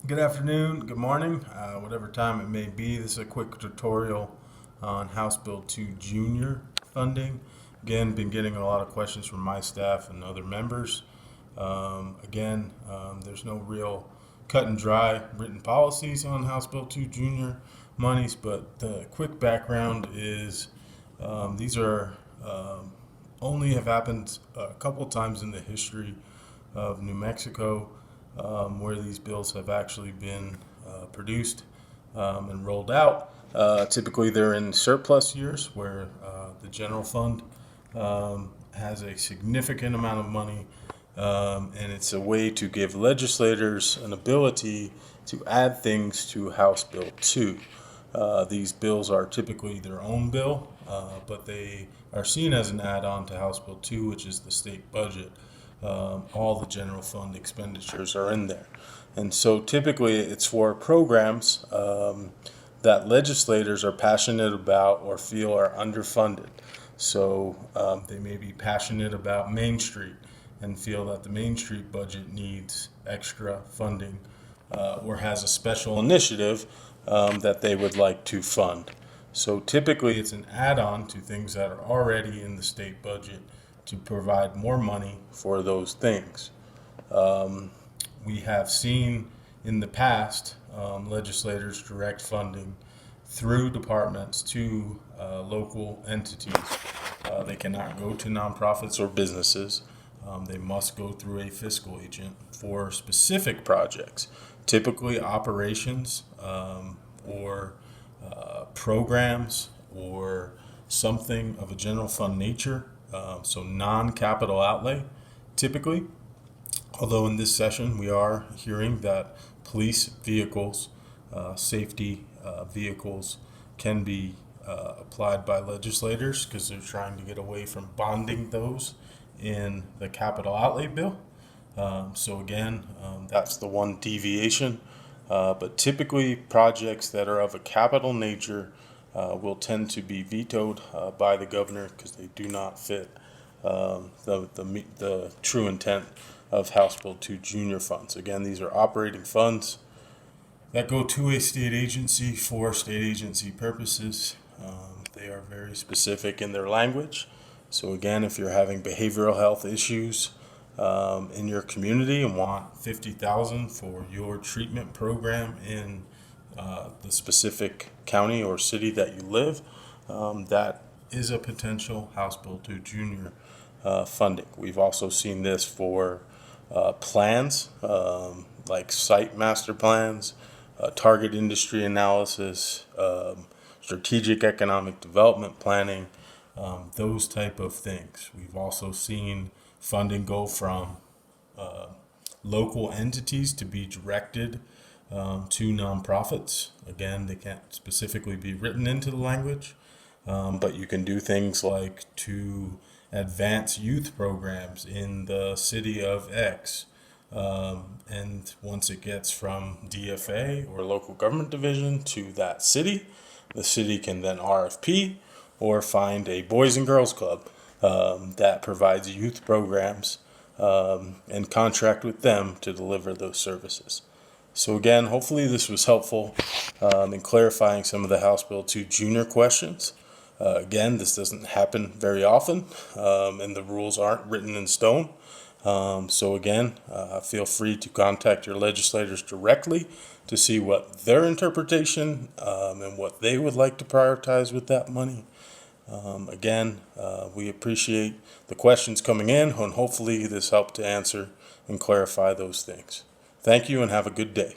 Good afternoon, good morning, whatever time it may be. This is a quick tutorial on House Bill 2 Junior funding. Again, been getting a lot of questions from my staff and other members. There's no real cut and dry written policies on House Bill 2 Junior monies, but the quick background is these are only have happened a couple times in the history of New Mexico. Where these bills have actually been produced and rolled out. Typically, they're in surplus years where the general fund has a significant amount of money, and it's a way to give legislators an ability to add things to House Bill 2. These bills are typically their own bill, but they are seen as an add-on to House Bill 2, which is the state budget. All the general fund expenditures are in there. And so typically it's for programs that legislators are passionate about or feel are underfunded. So they may be passionate about Main Street and feel that the Main Street budget needs extra funding or has a special initiative that they would like to fund. So typically it's an add-on to things that are already in the state budget to provide more money for those things. We have seen in the past legislators direct funding through departments to local entities. They cannot go to nonprofits or businesses. They must go through a fiscal agent for specific projects, typically operations or programs or something of a general fund nature. So non-capital outlay, typically. Although in this session we are hearing that police vehicles, safety vehicles can be applied by legislators because they're trying to get away from bonding those in the capital outlay bill. That's the one deviation. But typically projects that are of a capital nature will tend to be vetoed by the governor because they do not fit the true intent of House Bill 2 Junior funds. Again, these are operating funds that go to a state agency for state agency purposes. They are very specific in their language. So again, if you're having behavioral health issues in your community and want $50,000 for your treatment program in the specific county or city that you live, that is a potential House Bill 2 Junior funding. We've also seen this for plans like site master plans, target industry analysis, strategic economic development planning, those type of things. We've also seen funding go from local entities to be directed to nonprofits. Again, they can't specifically be written into the language, but you can do things like to advance youth programs in the city of X. And once it gets from DFA or local government division to that city, the city can then RFP or find a Boys and Girls Club that provides youth programs and contract with them to deliver those services. So again, hopefully this was helpful in clarifying some of the House Bill 2 Junior questions. Again, this doesn't happen very often, and the rules aren't written in stone. Feel free to contact your legislators directly to see what their interpretation and what they would like to prioritize with that money. We appreciate the questions coming in, and hopefully this helped to answer and clarify those things. Thank you and have a good day.